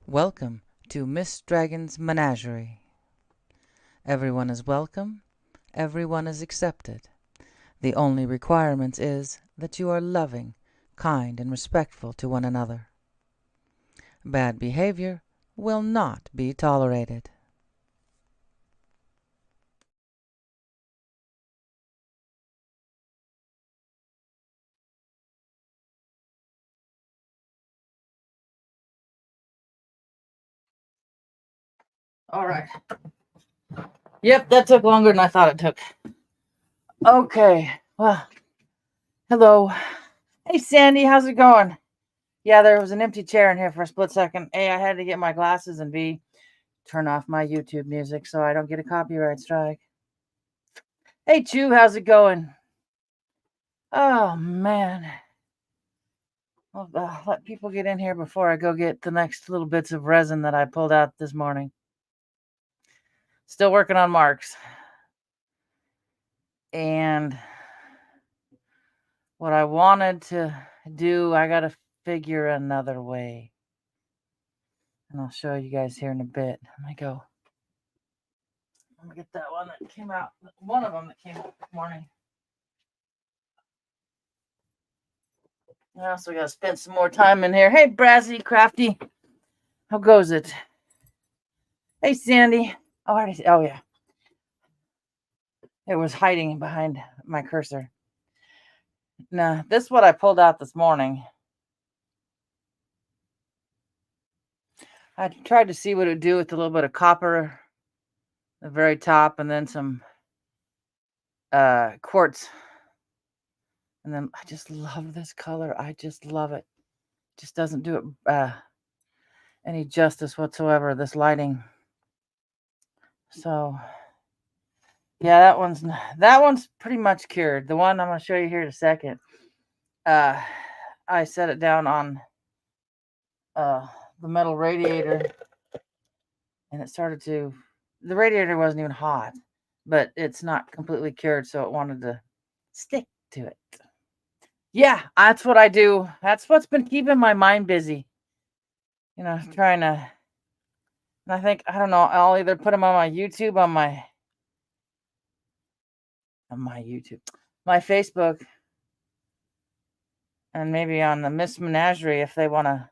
Welcome to Miss Dragon's Menagerie. Everyone is welcome, everyone is accepted. The only requirement is that you are loving, kind, and respectful to one another. Bad behavior will not be tolerated. All right. Yep, that took longer than I thought it took. Okay. Well, hello. Hey, Sandy, how's it going? Yeah, there was an empty chair in here for a split second. A, I had to get my glasses, and B, turn off my YouTube music so I don't get a copyright strike. Hey, Chew, how's it going? Oh, man. Well, let people get in here before I go get the next little bits of resin that I pulled out this morning. Still working on marks. And what I wanted to do, I got to figure another way. And I'll show you guys here in a bit. Let me go. Let me get that one that came out. One of them that came out this morning. I also got to spend some more time in here. Hey, Brazzy, Crafty. How goes it? Hey, Sandy. Oh, yeah. It was hiding behind my cursor. Now, this is what I pulled out this morning. I tried to see what it would do with a little bit of copper at the very top and then some quartz. And then I just love this color. I just love it. Just doesn't do it any justice whatsoever, this lighting. So yeah, that one's pretty much cured. The one I'm going to show you here in a second. I set it down on the metal radiator, and it started to. The radiator wasn't even hot, but it's not completely cured, so it wanted to stick to it. Yeah, that's what I do. That's what's been keeping my mind busy. Trying to. And I think, I don't know, I'll either put them on my YouTube, my Facebook, and maybe on the Miss Menagerie if they want to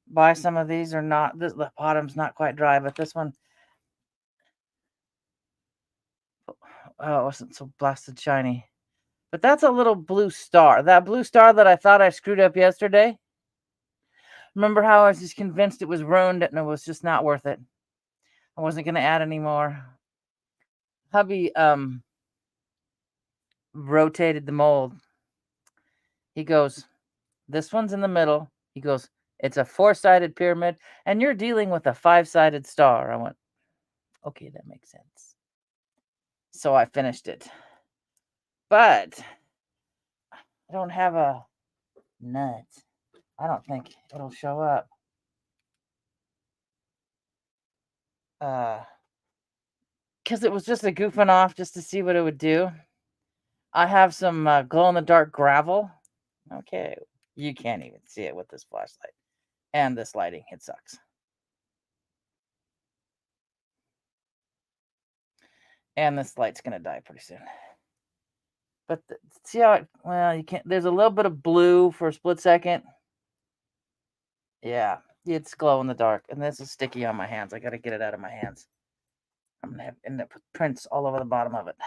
buy some of these or not. The bottom's not quite dry, but this one, oh, it wasn't so blasted shiny. But that's a little blue star. That blue star that I thought I screwed up yesterday. Remember how I was just convinced it was ruined and it was just not worth it. I wasn't going to add any more. Hubby rotated the mold. He goes, this one's in the middle. He goes, it's a 4-sided pyramid, and you're dealing with a 5-sided star. I went, okay, that makes sense. So I finished it. But I don't have a nut. I don't think it'll show up. Because it was just a goofing off just to see what it would do. I have some glow-in-the-dark gravel. Okay, you can't even see it with this flashlight. And this lighting, it sucks. And this light's going to die pretty soon. But see how you can't, there's a little bit of blue for a split second. Yeah, it's glow in the dark. And this is sticky on my hands. I got to get it out of my hands. I'm going to end up with prints all over the bottom of it.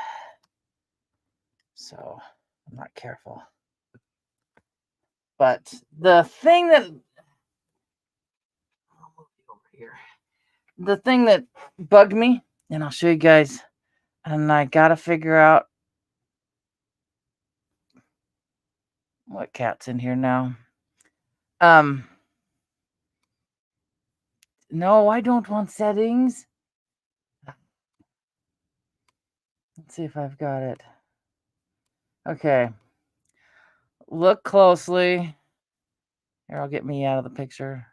So I'm not careful. But the thing that, I'll move you over here. The thing that bugged me, and I'll show you guys, and I got to figure out what cat's in here now. No, I don't want settings. Let's see if I've got it. Okay. Look closely. Here, I'll get me out of the picture.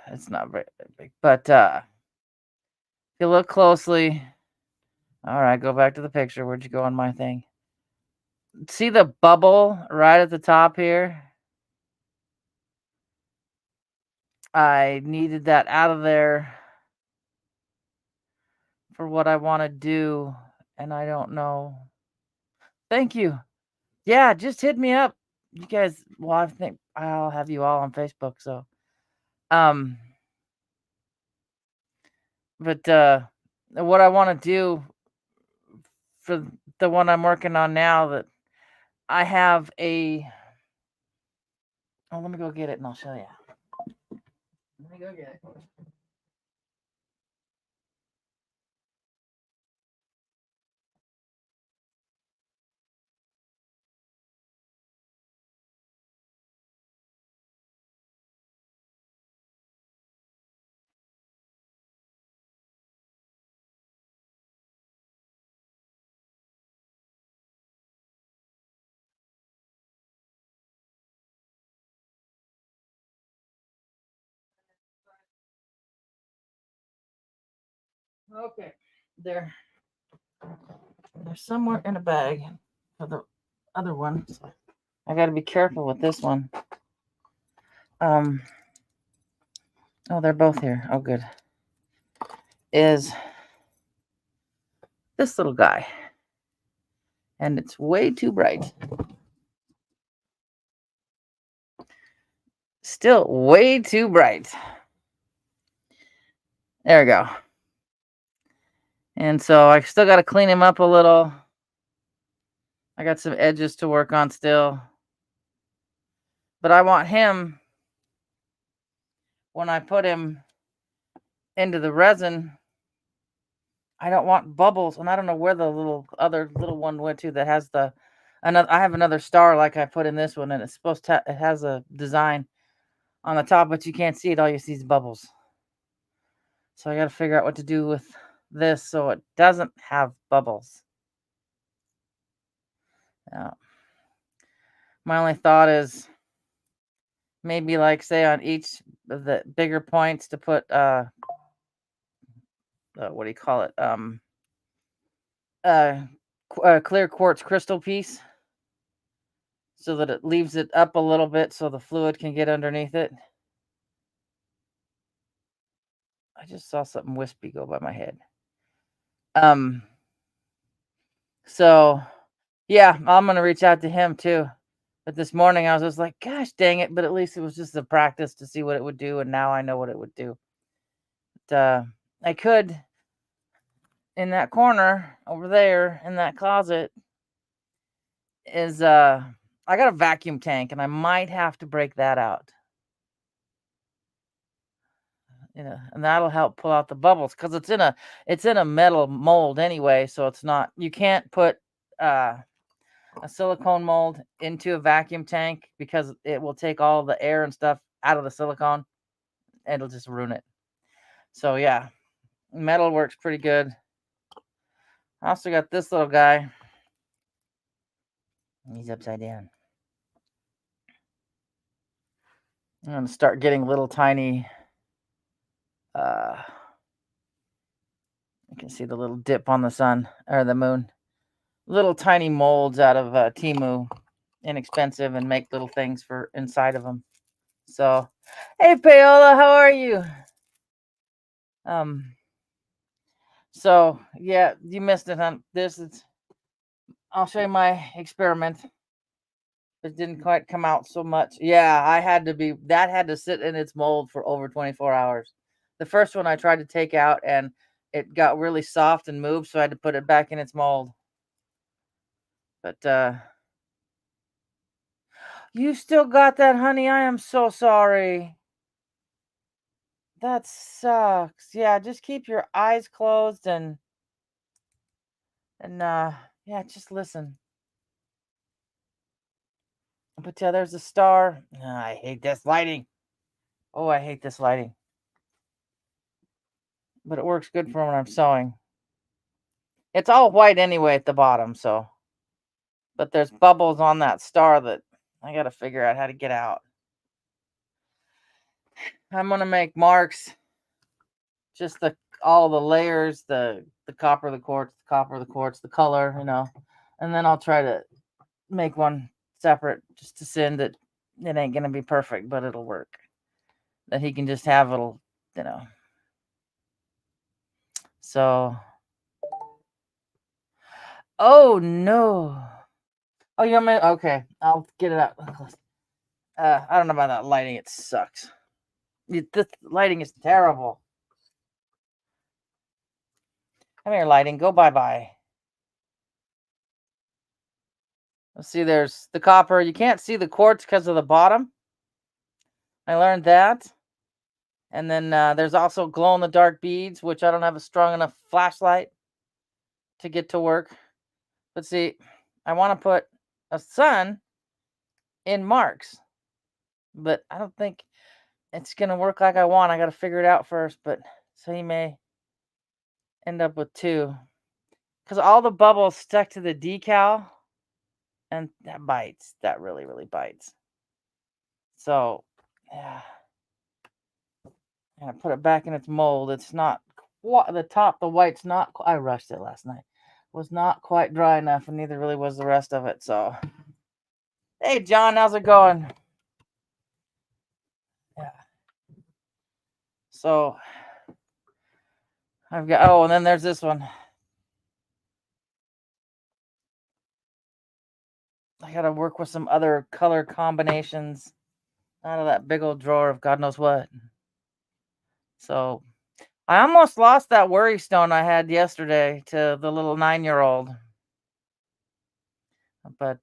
It's not very big, but if you look closely. All right, go back to the picture. Where'd you go on my thing? See the bubble right at the top here? I needed that out of there for what I want to do, and I don't know. Thank you. Yeah, just hit me up. You guys, well, I think I'll have you all on Facebook, so um but what I want to do for the one I'm working on now, that I have a let me go get it and I'll show you. Let me go get it. Okay. They're somewhere in a bag for the other one. So I got to be careful with this one. Oh, they're both here. Oh, good. Is this little guy. And it's way too bright. Still way too bright. There we go. And so I still got to clean him up a little. I got some edges to work on still. But I want him, when I put him into the resin, I don't want bubbles. And I don't know where the other little one went to that has I have another star like I put in this one, and it's supposed to, it has a design on the top, but you can't see it. All you see is bubbles. So I got to figure out what to do with this so it doesn't have bubbles. My only thought is maybe, like, say on each of the bigger points to put what do you call it? Clear quartz crystal piece, so that it leaves it up a little bit so the fluid can get underneath it. I just saw something wispy go by my head. So yeah, I'm gonna reach out to him too. But this morning I was just like, gosh dang it, but at least it was just a practice to see what it would do, and now I know what it would do. But, I could, in that corner over there in that closet, is I got a vacuum tank, and I might have to break that out. And that'll help pull out the bubbles, because it's in a metal mold anyway, so it's not, you can't put a silicone mold into a vacuum tank because it will take all the air and stuff out of the silicone, and it'll just ruin it. So yeah, metal works pretty good. I also got this little guy. He's upside down. I'm gonna start getting little tiny you can see the little dip on the sun or the moon. Little tiny molds out of Temu, inexpensive, and make little things for inside of them. So, hey Paola, how are you? So yeah, you missed it on this. I'll show you my experiment. It didn't quite come out so much. Yeah, that had to sit in its mold for over 24 hours. The first one I tried to take out and it got really soft and moved, so I had to put it back in its mold. But you still got that, honey? I am so sorry. That sucks. Yeah, just keep your eyes closed and yeah, just listen. But yeah, there's a star. I hate this lighting. Oh, I hate this lighting. But it works good for when I'm sewing. It's all white anyway at the bottom, so. But there's bubbles on that star that I got to figure out how to get out. I'm going to make marks. Just all the layers, the copper, the quartz, the color, and then I'll try to make one separate just to send it. It ain't going to be perfect, but it'll work. that he can just have little, you know. So, oh no. Oh, you want me? Okay, I'll get it out. I don't know about that lighting. It sucks. This lighting is terrible. Come here, lighting. Go bye-bye. Let's see, there's the copper. You can't see the quartz because of the bottom. I learned that. And then there's also glow-in-the-dark beads, which I don't have a strong enough flashlight to get to work. But see, I want to put a sun in Mark's, but I don't think it's going to work like I want. I got to figure it out first, but so he may end up with two. Because all the bubbles stuck to the decal, and that bites. That really, really bites. So, yeah. And I put it back in its mold. It's not the top, the white's not. I rushed it last night. Was not quite dry enough, and neither really was the rest of it. So, hey, John, how's it going? Yeah. So, I've got. Oh, and then there's this one. I got to work with some other color combinations out of that big old drawer of God knows what. So, I almost lost that worry stone I had yesterday to the little 9-year-old. But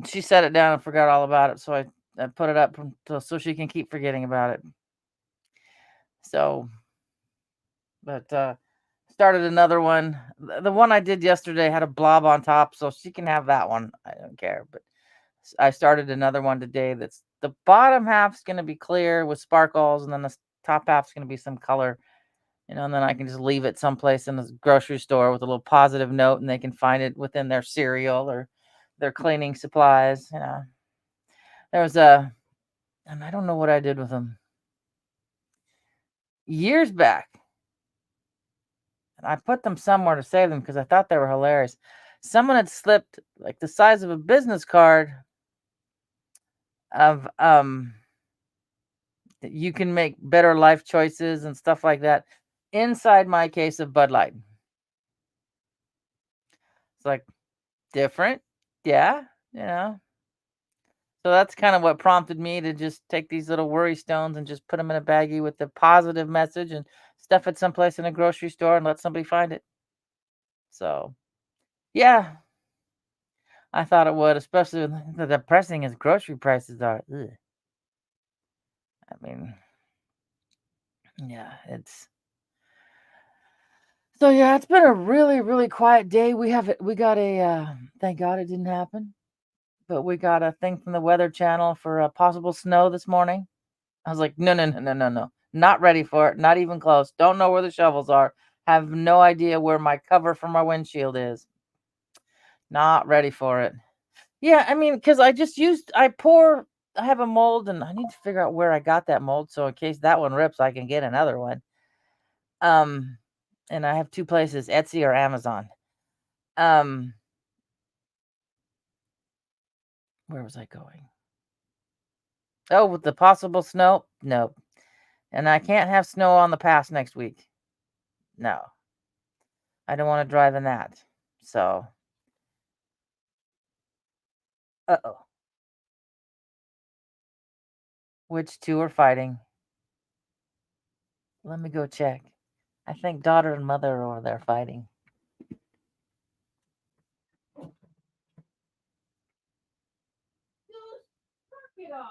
she set it down and forgot all about it, so I put it up so she can keep forgetting about it. So, but started another one. The one I did yesterday had a blob on top, so she can have that one. I don't care. But I started another one today. That's the bottom half's going to be clear with sparkles, and then the top half's going to be some color. And then I can just leave it someplace in the grocery store with a little positive note, and they can find it within their cereal or their cleaning supplies. There was and I don't know what I did with them years back, and I put them somewhere to save them because I thought they were hilarious. Someone had slipped like the size of a business card of you can make better life choices and stuff like that inside my case of Bud Light. It's like different, yeah. So that's kind of what prompted me to just take these little worry stones and just put them in a baggie with the positive message and stuff it someplace in a grocery store and let somebody find it. So, yeah, I thought it would, especially with the depressing as grocery prices are. Ugh. I mean, yeah, it's been a really, really quiet day. We got a thank God it didn't happen, but we got a thing from the Weather Channel for possible snow this morning. I was like, no, no, no, no, no, no. Not ready for it. Not even close. Don't know where the shovels are. Have no idea where my cover for my windshield is. Not ready for it. Yeah, I mean, because I have a mold and I need to figure out where I got that mold. So in case that one rips, I can get another one. And I have two places, Etsy or Amazon. Where was I going? Oh, with the possible snow? Nope. And I can't have snow on the pass next week. No. I don't want to drive in that. So, uh-oh. Which two are fighting? Let me go check. I think daughter and mother are over there fighting. Get off.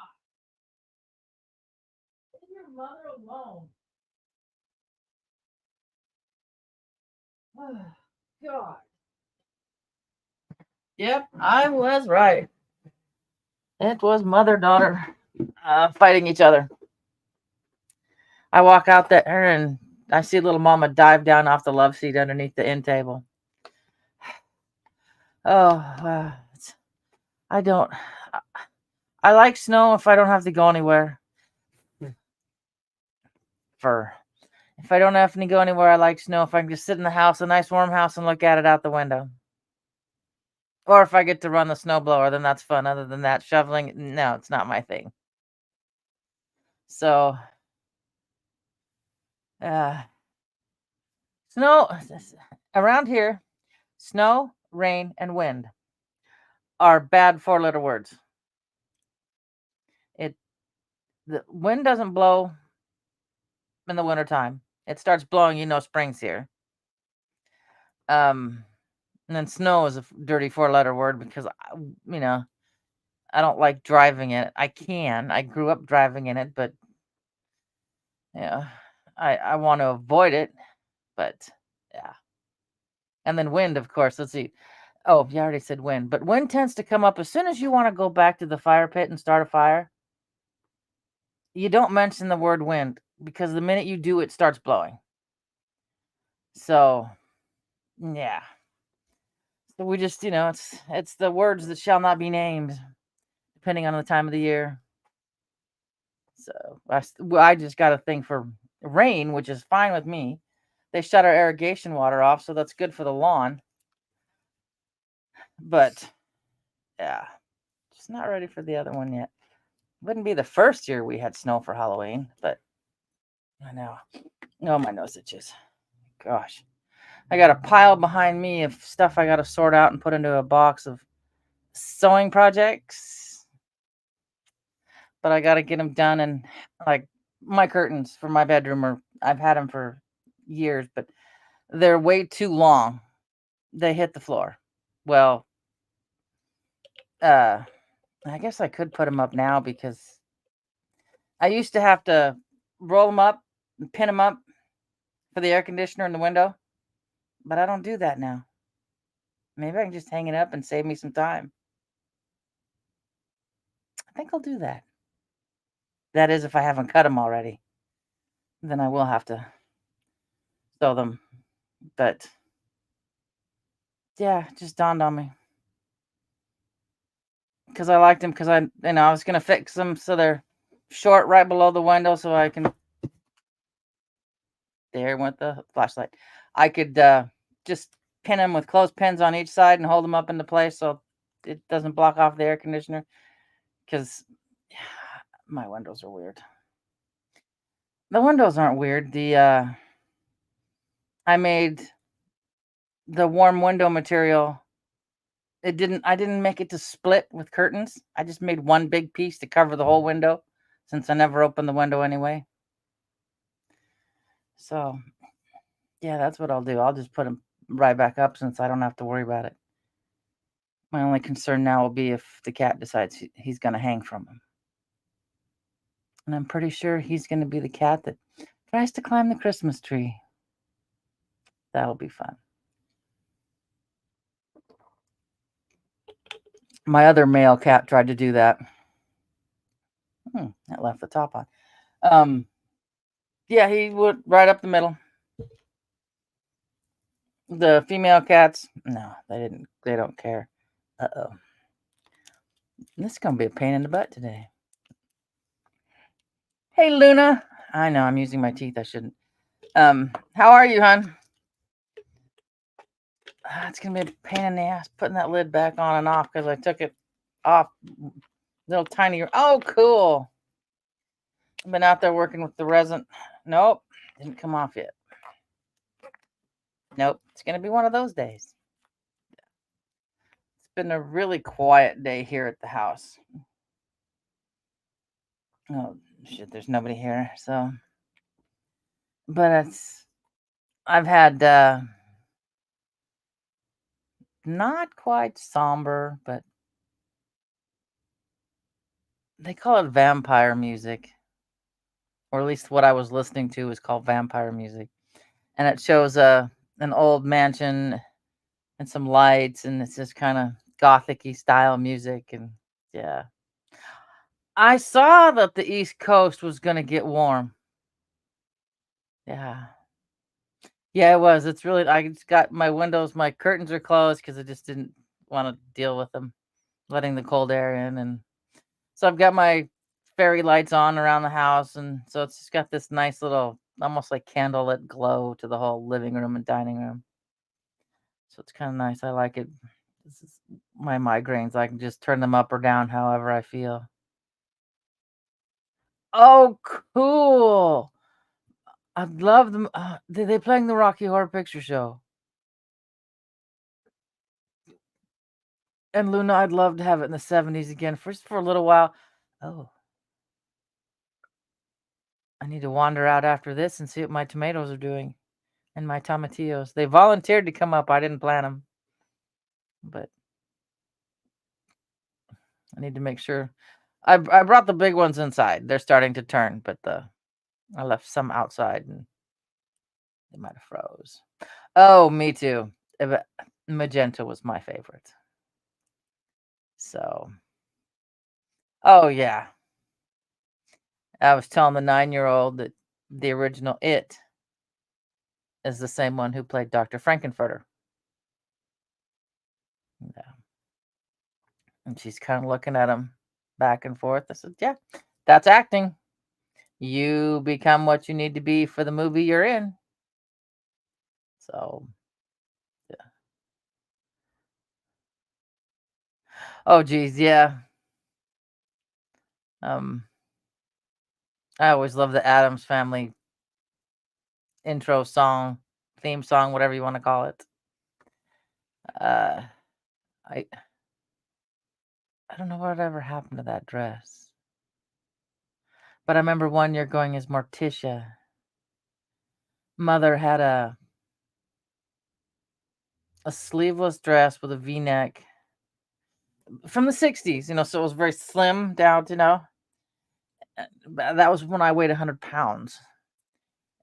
Leave your mother alone. Oh, God. Yep, I was right. It was mother-daughter fighting each other. I walk out there and I see little mama dive down off the love seat underneath the end table. Oh, I don't. I like snow if I don't have to go anywhere. If I don't have to go anywhere, I like snow. If I can just sit in the house, a nice warm house, and look at it out the window. Or if I get to run the snowblower, then that's fun. Other than that, shoveling, no, it's not my thing. So, uh, snow around here, snow, rain, and wind are bad four-letter words. It The wind doesn't blow in the wintertime. It starts blowing, spring's here. And then snow is a dirty four-letter word because I don't like driving in it. I grew up driving in it, but yeah, I want to avoid it. But yeah, and then wind, of course. Let's see. Oh, you already said wind, but wind tends to come up as soon as you want to go back to the fire pit and start a fire. You don't mention the word wind because the minute you do, it starts blowing. So yeah. So we just, it's the words that shall not be named, depending on the time of the year. So I just got a thing for rain, which is fine with me. They shut our irrigation water off, so that's good for the lawn. But yeah, just not ready for the other one yet. Wouldn't be the first year we had snow for Halloween, but I know. Oh, my nose itches. Gosh. I got a pile behind me of stuff I got to sort out and put into a box of sewing projects. But I got to get them done. And like my curtains for my bedroom I've had them for years, but they're way too long. They hit the floor. Well, I guess I could put them up now because I used to have to roll them up and pin them up for the air conditioner in the window, but I don't do that now. Maybe I can just hang it up and save me some time. I think I'll do that. That is, if I haven't cut them already, then I will have to sew them. But yeah, it just dawned on me because I liked them because I was gonna fix them so they're short right below the window so I can. There went the flashlight. I could just pin them with clothespins on each side and hold them up into place so it doesn't block off the air conditioner. Because my windows are weird. The windows aren't weird. I made the warm window material. I didn't make it to split with curtains. I just made one big piece to cover the whole window since I never opened the window anyway. So yeah, that's what I'll do. I'll just put them right back up since I don't have to worry about it. My only concern now will be if the cat decides he's going to hang from him. And I'm pretty sure he's going to be the cat that tries to climb the Christmas tree. That'll be fun. My other male cat tried to do that. That left the top on. Yeah, he would right up the middle. The female cats, no, they don't care. Uh-oh. This is going to be a pain in the butt today. Hey, Luna. I know, I'm using my teeth. I shouldn't. How are you, hon? It's going to be a pain in the ass putting that lid back on and off because I took it off. Little tiny. Oh, cool. I've been out there working with the resin. Nope, didn't come off yet. Nope, it's going to be one of those days. It's been a really quiet day here at the house. Oh, shit, there's nobody here, so. But I've had not quite somber, but they call it vampire music. Or at least what I was listening to was called vampire music. And it shows an old mansion and some lights, and it's just kind of gothic-y style music, and yeah. I saw that the East Coast was going to get warm. Yeah. Yeah, it was. It's really, I just got my windows, my curtains are closed because I just didn't want to deal with them, letting the cold air in. And so I've got my fairy lights on around the house. And so it's just got this nice little, almost like candlelit glow to the whole living room and dining room. So it's kind of nice. I like it. This is my migraines. I can just turn them up or down however I feel. Oh, cool. I'd love them. They playing the Rocky Horror Picture Show. And Luna, I'd love to have it in the 70s again, just for a little while. Oh, I need to wander out after this and see what my tomatoes are doing and my tomatillos. They volunteered to come up. I didn't plant them, but I need to make sure. I brought the big ones inside. They're starting to turn, but I left some outside and they might have froze. Oh, me too. Magenta was my favorite. So, oh yeah. I was telling the 9-year-old that the original It is the same one who played Dr. Frankenfurter. Yeah. And she's kind of looking at him back and forth. I said, yeah, that's acting. You become what you need to be for the movie you're in. So, yeah. Oh, geez, yeah. I always love the Addams Family intro song, theme song, whatever you want to call it. I don't know what ever happened to that dress, but I remember one year going as Morticia. Mother had a sleeveless dress with a V-neck from the 60s, so it was very slim down, that was when I weighed 100 pounds.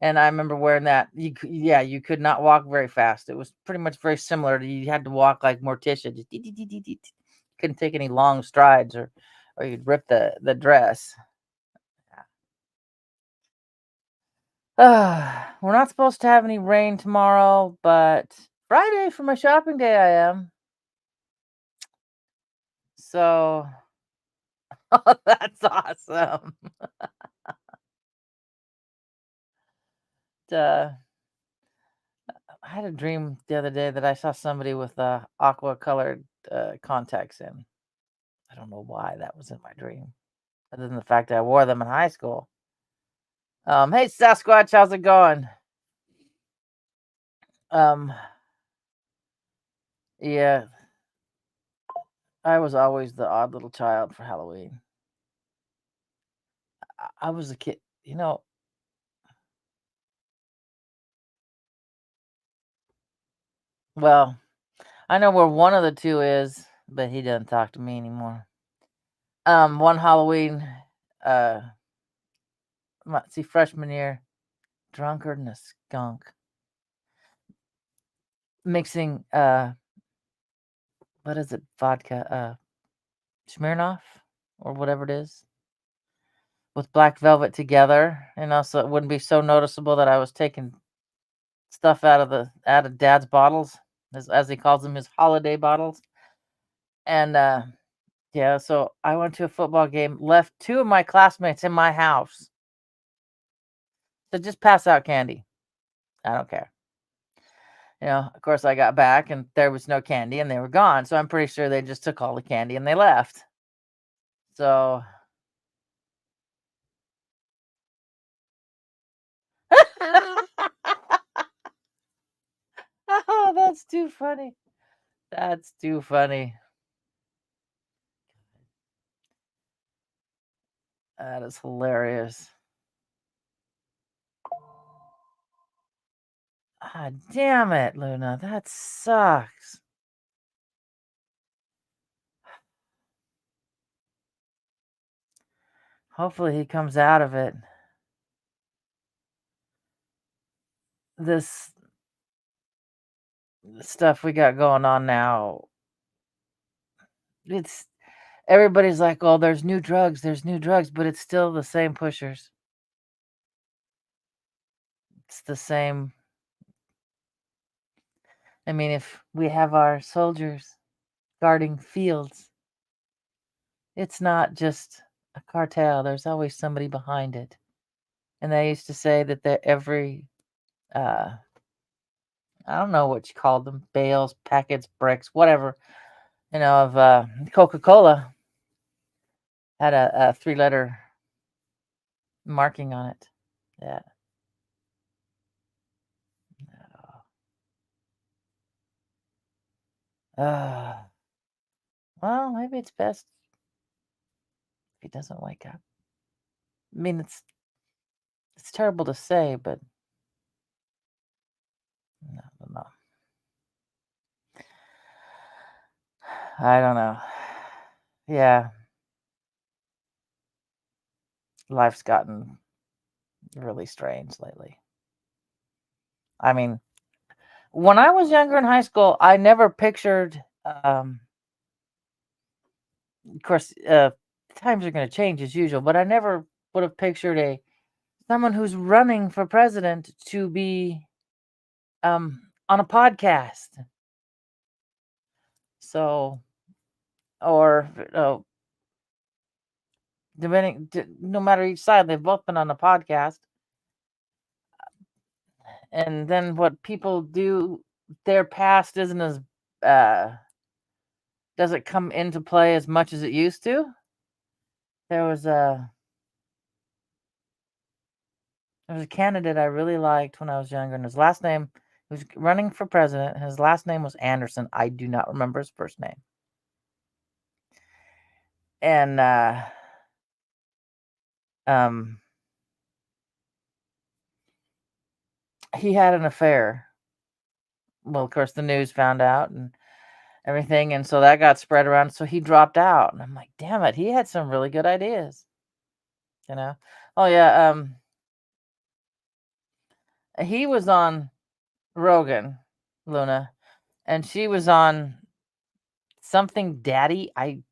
And I remember wearing that. You could not walk very fast. It was pretty much very similar to, you had to walk like Morticia. Just couldn't take any long strides or you'd rip the dress. We're not supposed to have any rain tomorrow, but Friday for my shopping day I am. So, oh, that's awesome. I had a dream the other day that I saw somebody with aqua colored contacts in. I don't know why that was in my dream, other than the fact that I wore them in high school. Hey Sasquatch, how's it going? Yeah, I was always the odd little child for Halloween. I was a kid, Well, I know where one of the two is, but he doesn't talk to me anymore. One Halloween, see, freshman year, drunkard and a skunk, mixing what is it, vodka, Smirnoff or whatever it is, with black velvet together, so it wouldn't be so noticeable that I was taking stuff out of Dad's bottles, as he calls them, his holiday bottles. And yeah, so I went to a football game, left 2 of my classmates in my house to just pass out candy. I don't care. Of course, I got back and there was no candy and they were gone. So I'm pretty sure they just took all the candy and they left. So, oh, that's too funny. That's too funny. That is hilarious. Ah, damn it, Luna. That sucks. Hopefully he comes out of it. This stuff we got going on now, it's everybody's like, oh, there's new drugs, but it's still the same pushers. It's the same. I mean, if we have our soldiers guarding fields, it's not just a cartel. There's always somebody behind it. And they used to say that every, I don't know what you called them, bales, packets, bricks, whatever. of Coca-Cola had a 3-letter marking on it. Yeah. Well, maybe it's best if he doesn't wake up. I mean, it's terrible to say, but no, no, I don't know. Yeah, life's gotten really strange lately. I mean, when I was younger in high school, I never pictured. Of course, times are going to change as usual, but I never would have pictured someone who's running for president to be on a podcast. So, or no matter each side, they've both been on a podcast. And then what people do, their past isn't as doesn't come into play as much as it used to. There was a candidate I really liked when I was younger, and his last name, he was running for president. His last name was Anderson. I do not remember his first name. And he had an affair. Well, of course, the news found out and everything, and so that got spread around. So he dropped out, and I'm like, damn it, he had some really good ideas. Oh yeah, he was on Rogan, Luna, and she was on something Daddy. I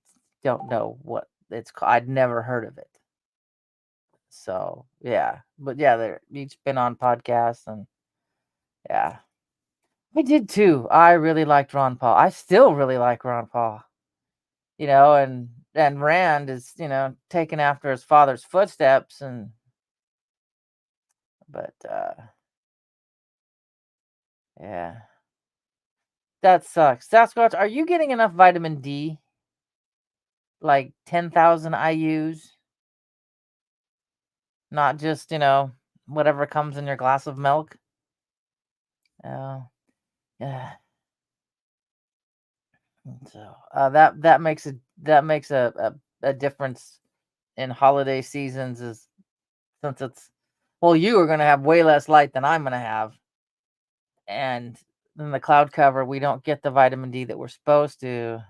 don't know what it's called. I'd never heard of it. So yeah, but yeah, they're each been on podcasts, and yeah, I did too. I really liked Ron Paul. I still really like Ron Paul. And Rand is taking after his father's footsteps, but yeah, that sucks. Sasquatch, are you getting enough vitamin D? Like 10,000 IUs, not just whatever comes in your glass of milk. Oh, yeah. So that makes a difference in holiday seasons, is since it's, well, you are going to have way less light than I'm going to have, and then the cloud cover, we don't get the vitamin D that we're supposed to.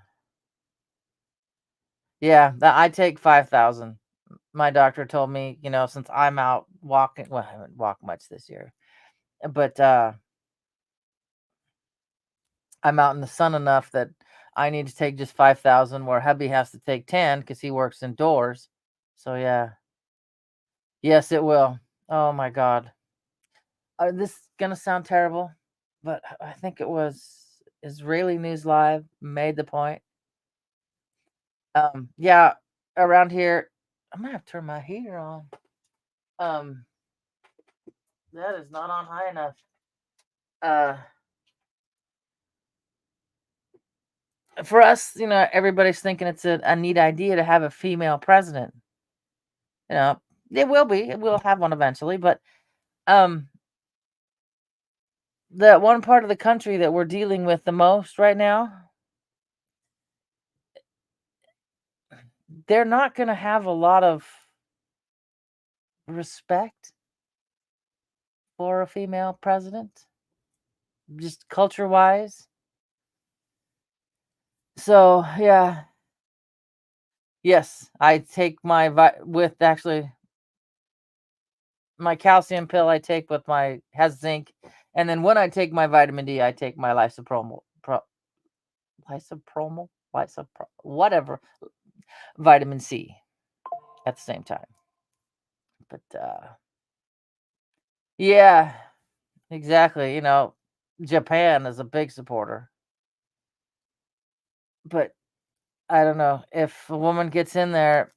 Yeah, I take 5,000. My doctor told me, since I'm out walking, well, I haven't walked much this year, but I'm out in the sun enough that I need to take just 5,000, where hubby has to take 10 because he works indoors. So yeah, yes, it will. Oh my God, this is gonna sound terrible, but I think it was Israeli News Live made the point. Yeah, around here, I'm gonna have to turn my heater on. Um, that is not on high enough. Uh, for us, everybody's thinking it's a neat idea to have a female president. You know, it will be. We'll have one eventually, but um, the one part of the country that we're dealing with the most right now, they're not going to have a lot of respect for a female president, just culture wise. So yeah, yes, I take my with actually my calcium pill. I take with my has zinc, and then when I take my vitamin D, I take my whatever, vitamin C at the same time. But yeah, exactly. Japan is a big supporter, but I don't know if a woman gets in there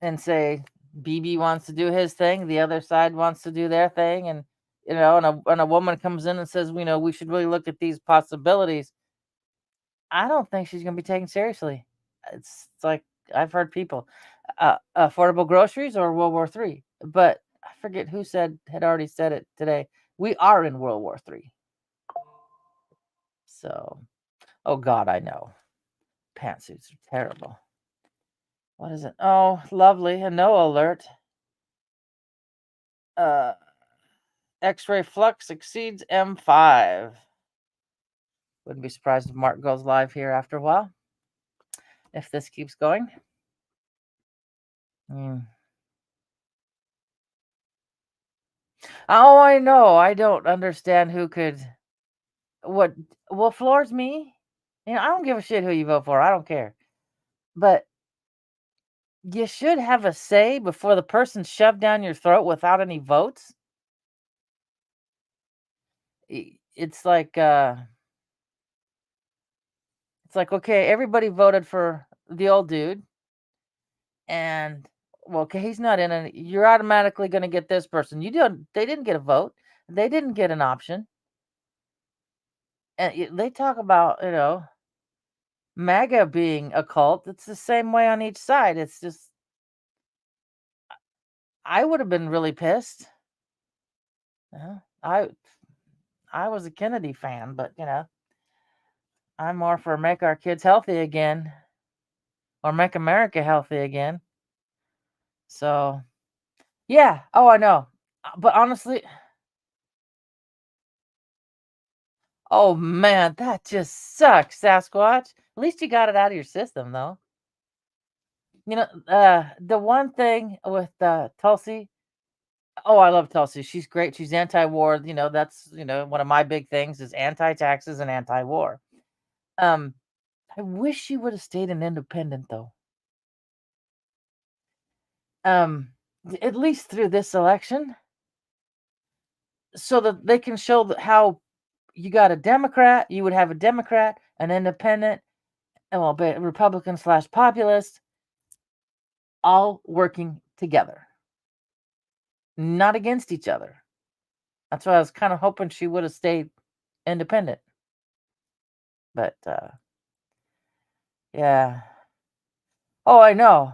and say BB wants to do his thing, the other side wants to do their thing, and and a woman comes in and says, we should really look at these possibilities. I don't think she's going to be taken seriously. It's like I've heard people, affordable groceries or World War III, but I forget who had already said it today. We are in World War III. So, oh God, I know pantsuits are terrible. What is it? Oh, lovely. A no alert. X-ray flux exceeds M5. Wouldn't be surprised if Mark goes live here after a while, if this keeps going. Oh, I know. I don't understand who could. What floors me? I don't give a shit who you vote for. I don't care. But you should have a say before the person's shoved down your throat without any votes. It's like okay, everybody voted for the old dude, and well, okay, he's not in it. You're automatically going to get this person. They didn't get a vote. They didn't get an option. And they talk about MAGA being a cult. It's the same way on each side. It's just I would have been really pissed. I was a Kennedy fan, but I'm more for make our kids healthy again or make America healthy again. So, yeah. Oh, I know. But honestly, oh man, that just sucks, Sasquatch. At least you got it out of your system, though. The one thing with Tulsi. Oh, I love Tulsi. She's great. She's anti-war. That's one of my big things is anti-taxes and anti-war. I wish she would have stayed an independent, though. At least through this election, so that they can show how you got a Democrat, you would have a Democrat, an independent, and well, Republican / populist, all working together, not against each other. That's why I was kind of hoping she would have stayed independent. But yeah. Oh, I know.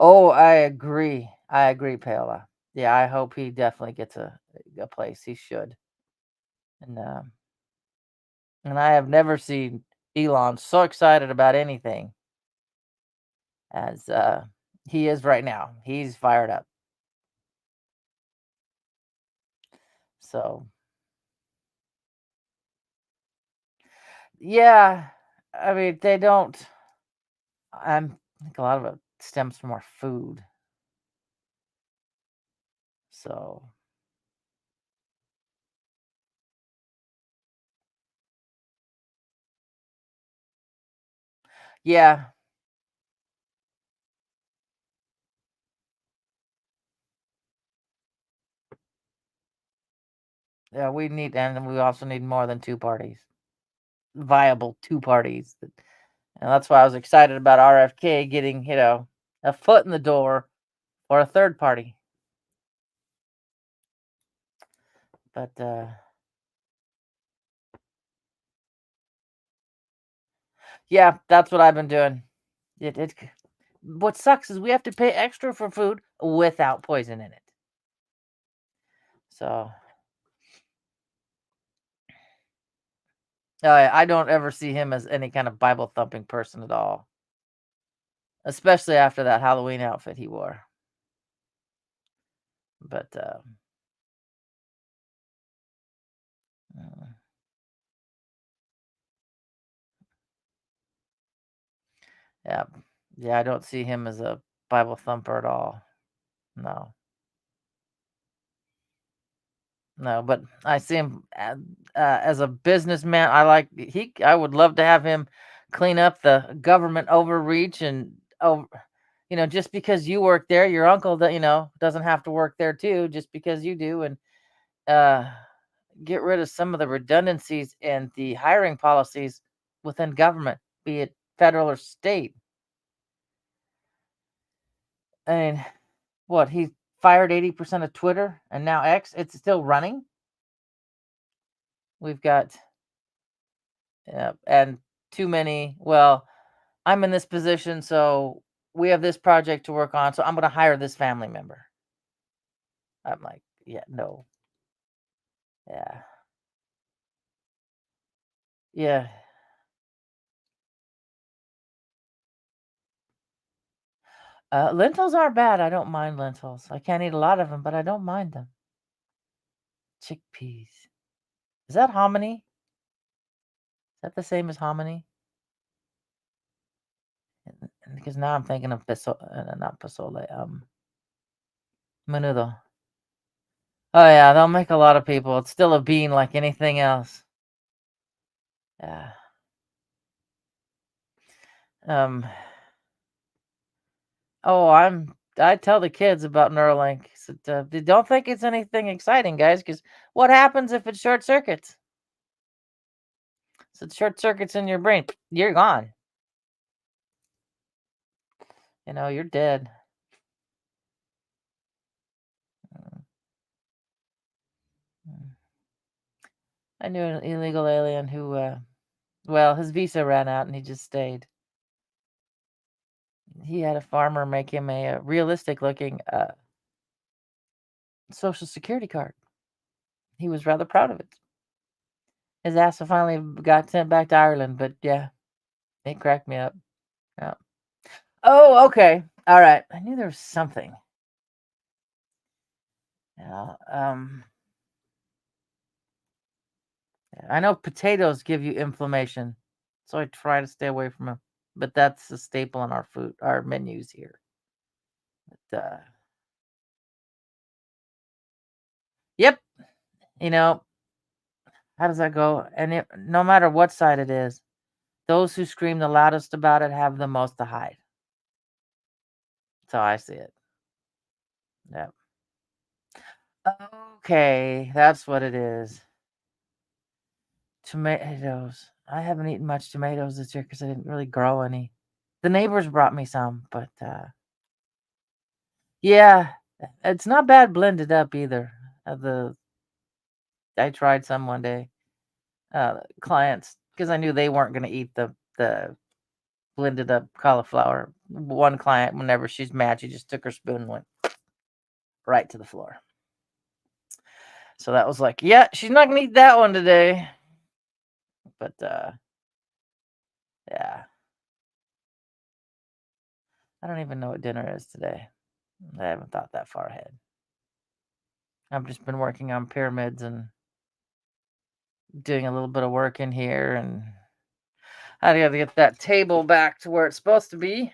Oh, I agree, Paola. Yeah, I hope he definitely gets a place. He should. And I have never seen Elon so excited about anything as he is right now. He's fired up. So, yeah, I mean, they don't. I think a lot of it stems from our food. So, yeah, yeah, and we also need more than two parties, viable two parties. And that's why I was excited about RFK getting, a foot in the door for a third party. But yeah, that's what I've been doing. What sucks is we have to pay extra for food without poison in it. So I don't ever see him as any kind of Bible thumping person at all, especially after that Halloween outfit he wore. But uh, yeah, I don't see him as a Bible thumper at all. No. No, but I see him as a businessman. I would love to have him clean up the government overreach and just because you work there, your uncle that doesn't have to work there too, just because you do, and uh, get rid of some of the redundancies and the hiring policies within government, be it federal or state. I mean, what he fired 80% of Twitter and now X, it's still running. We've got Yeah, and too many. Well, I'm in this position, so we have this project to work on, so I'm going to hire this family member. I'm like, yeah, no, yeah, yeah. Lentils aren't bad. I don't mind lentils. I can't eat a lot of them, but I don't mind them. Chickpeas. Is that hominy? Is that the same as hominy? Because now I'm thinking of not pozole, menudo. Oh yeah, they'll make a lot of people. It's still a bean like anything else. Yeah. Um. Oh, I tell the kids about Neuralink. So, they don't think it's anything exciting, guys. Because what happens if it short circuits? So it short circuits in your brain. You're gone. You're dead. Mm, mm. I knew an illegal alien who, well, his visa ran out and he just stayed. He had a farmer make him a realistic looking social security card. He was rather proud of it. His ass finally got sent back to Ireland, but yeah, it cracked me up. Yeah. Oh, okay. All right. I knew there was something. Yeah. I know potatoes give you inflammation, so I try to stay away from them. But that's a staple in our menus here. But, yep. You know, how does that go? And no matter what side it is, those who scream the loudest about it have the most to hide. That's how I see it. Yep. Okay, that's what it is. Tomatoes. I haven't eaten much tomatoes this year because I didn't really grow any. The neighbors brought me some, but yeah, it's not bad blended up either. I tried some one day. Clients, because I knew they weren't going to eat the blended up cauliflower. One client, whenever she's mad, she just took her spoon and went right to the floor. So that was like, yeah, she's not gonna eat that one today. But yeah, I don't even know what dinner is today. I haven't thought that far ahead. I've just been working on pyramids and doing a little bit of work in here, and I got to get that table back to where it's supposed to be.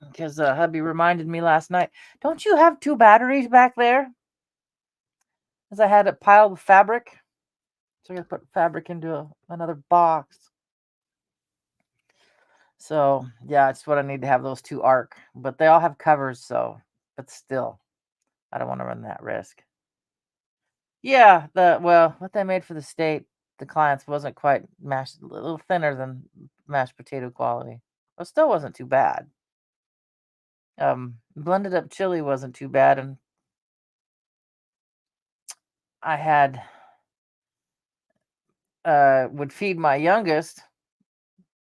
Because hubby reminded me last night, don't you have 2 batteries back there? Because I had it piled with fabric. So I got to put fabric into another box. So yeah, it's what I need to have those 2 arc. But they all have covers, but still, I don't want to run that risk. Yeah, what they made for the state, the clients wasn't quite mashed, a little thinner than mashed potato quality. But still wasn't too bad. Blended up chili wasn't too bad, and I had would feed my youngest,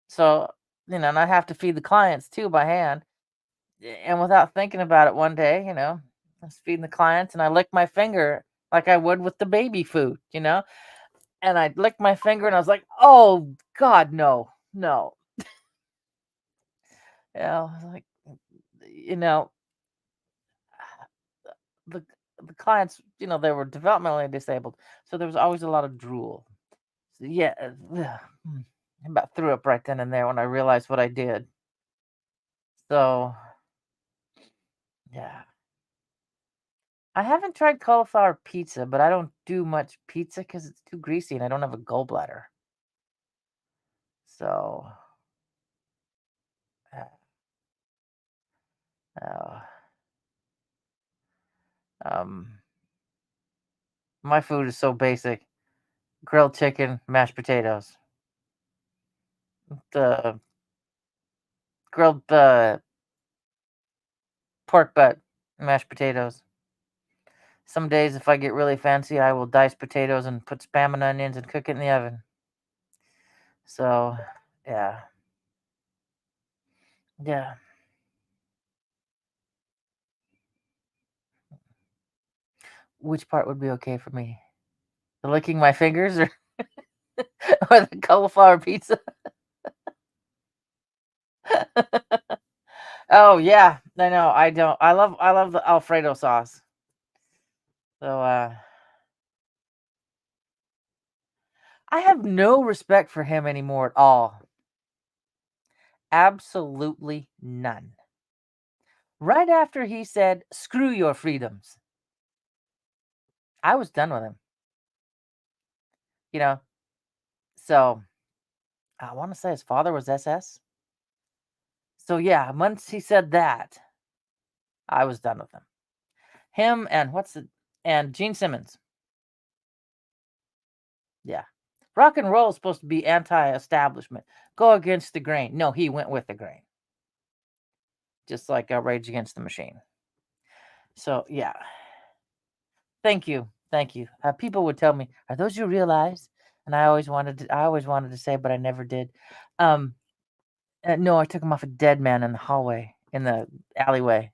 so and I have to feed the clients too by hand. And without thinking about it, one day, I was feeding the clients, and I licked my finger like I would with the baby food. And I licked my finger, and I was like, "Oh God, no, no!" I was like, you know, the the clients, they were developmentally disabled, so there was always a lot of drool. So, yeah, I about threw up right then and there when I realized what I did. So, yeah. I haven't tried cauliflower pizza, but I don't do much pizza because it's too greasy and I don't have a gallbladder. So, uh, uh, um, my food is so basic: grilled chicken, mashed potatoes, the grilled pork butt, mashed potatoes. Some days, if I get really fancy, I will dice potatoes and put spam and onions and cook it in the oven. So, yeah. Yeah. Which part would be okay for me? The licking my fingers or or the cauliflower pizza? Oh, yeah. I know. I don't. I love the Alfredo sauce. So, I have no respect for him anymore at all. Absolutely none. Right after he said, "Screw your freedoms," I was done with him. You know. So, I wanna say his father was SS. So, yeah, once he said that, I was done with him. Him and Gene Simmons. Yeah. Rock and roll is supposed to be anti-establishment. Go against the grain. No, he went with the grain. Just like Rage Against the Machine. So, yeah. Thank you. Thank you. People would tell me, "Are those your real eyes?" And I always wanted to say, but I never did. Um, no, I took them off a dead man in the hallway, in the alleyway,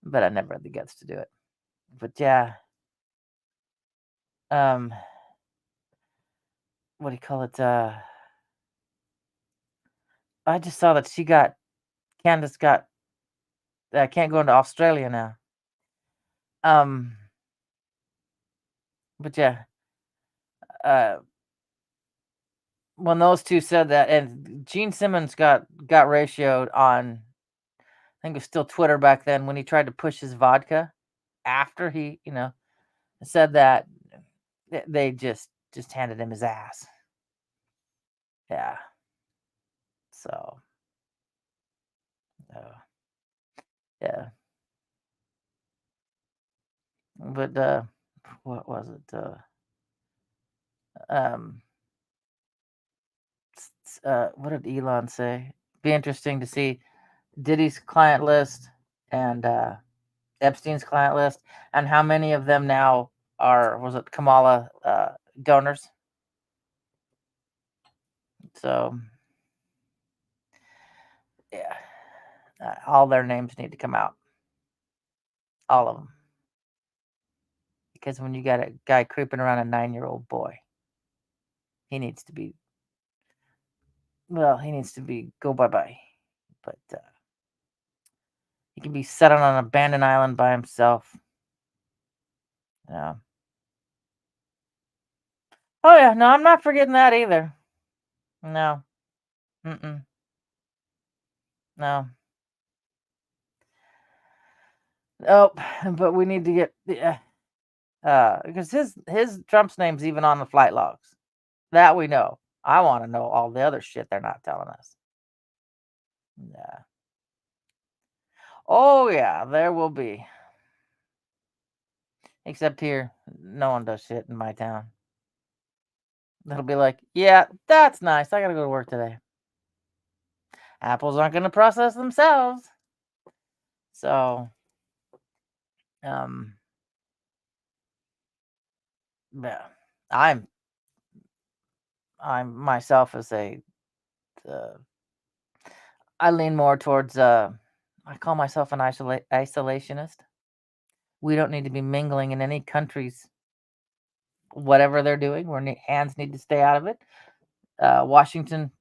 but I never had the guts to do it. But yeah, um, what do you call it? I just saw that Candace can't go into Australia now. Um, but yeah, uh, when those two said that, and Gene Simmons got ratioed on, I think it was still Twitter back then when he tried to push his vodka after he, said that they just handed him his ass. Yeah. So, uh, yeah. But what was it? Um, what did Elon say? Be interesting to see Diddy's client list and Epstein's client list, and how many of them now was it Kamala donors? So, yeah, all their names need to come out, all of them, because when you got a guy creeping around a 9-year-old boy, he needs to be go bye bye, but he can be set on an abandoned island by himself. Yeah. Oh yeah, no, I'm not forgetting that either. No. Mm-mm. No. Nope. But we need to get because his Trump's name's even on the flight logs. That we know. I want to know all the other shit they're not telling us. Yeah. Oh yeah, there will be. Except here, no one does shit in my town. They'll be like, yeah, that's nice. I gotta go to work today. Apples aren't gonna process themselves. So, um, yeah, I'm I'm myself as uh, I lean more towards I call myself an isolationist. We don't need to be mingling in any countries, whatever they're doing. Hands need to stay out of it. Washington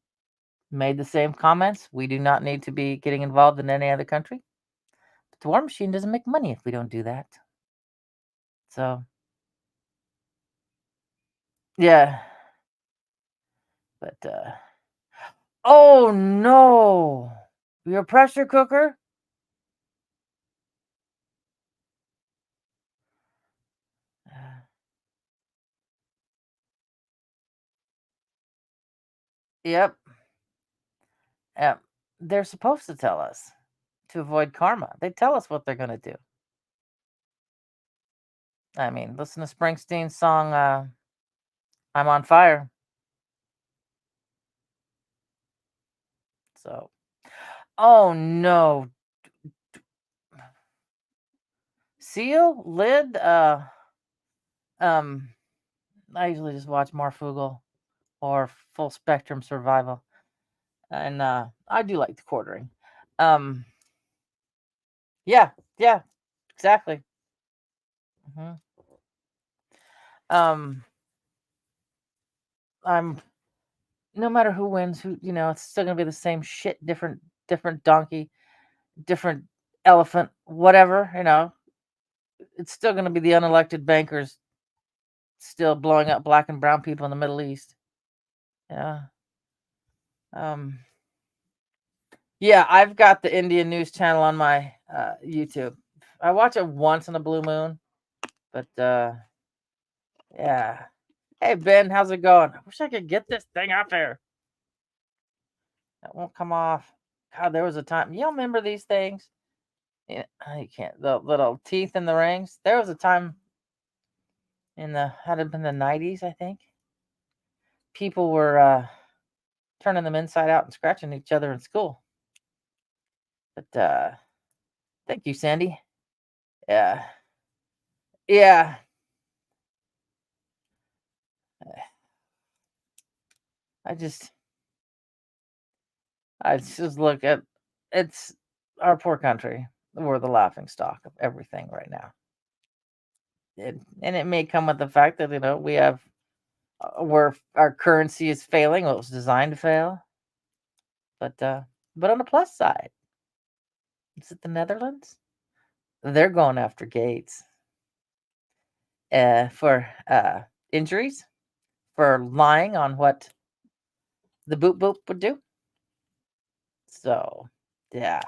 made the same comments. We do not need to be getting involved in any other country. But the war machine doesn't make money if we don't do that. So, yeah. But oh no, your pressure cooker. Yep. Yep. They're supposed to tell us to avoid karma. They tell us what they're going to do. I mean, listen to Springsteen's song, I'm on Fire. So, oh no. Seal? Lid? Um, I usually just watch Marfugel or full spectrum survival. And I do like the quartering. Um, yeah, exactly. hmm Um, I'm no matter who wins, it's still gonna be the same shit, different donkey, different elephant, whatever. It's still gonna be the unelected bankers still blowing up black and brown people in the Middle East. Yeah. Um. Yeah, I've got the Indian news channel on my YouTube. I watch it once in a blue moon, but yeah. Hey Ben, how's it going? I wish I could get this thing up here. That won't come off. God, there was a time. You remember these things? Yeah, you can't. The little teeth in the rings. There was a time had it been the 90s, I think. People were turning them inside out and scratching each other in school. But thank you, Sandy. Yeah. Yeah. I just look at it's our poor country. We're the laughing stock of everything right now. And it may come with the fact that we have where our currency is failing. Well, it was designed to fail. But on the plus side, is it the Netherlands? They're going after Gates for injuries, for lying on what the boop boop would do. So, yeah.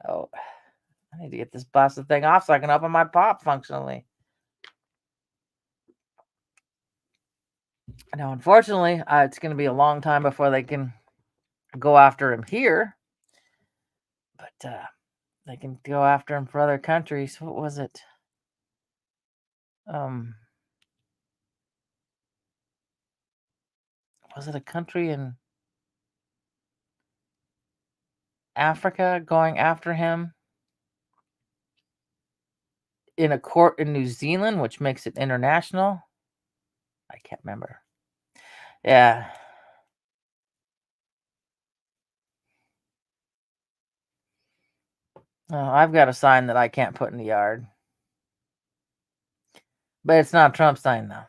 Oh, I need to get this blasted thing off so I can open my pop functionally. Now, unfortunately, it's going to be a long time before they can go after him here. But they can go after him for other countries. What was it? Was it a country in Africa going after him in a court in New Zealand, which makes it international? I can't remember. Yeah. Oh, I've got a sign that I can't put in the yard. But it's not a Trump sign, though.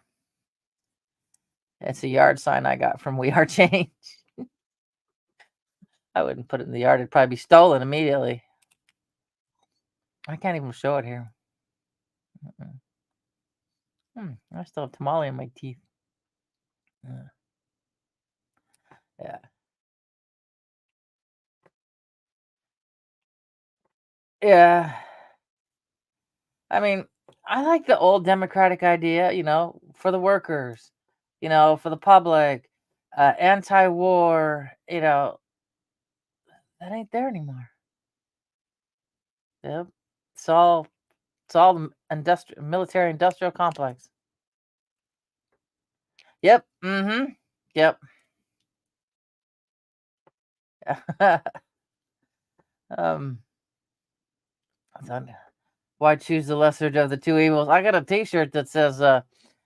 It's a yard sign I got from We Are Change. I wouldn't put it in the yard. It'd probably be stolen immediately. I can't even show it here. I still have tamale in my teeth. Yeah. Yeah. I mean, I like the old democratic idea, for the workers, for the public, anti-war, that ain't there anymore. Yep. It's all the military industrial complex. Yep. Mm-hmm. Yep. um why choose the lesser of the two evils? I got a t-shirt that says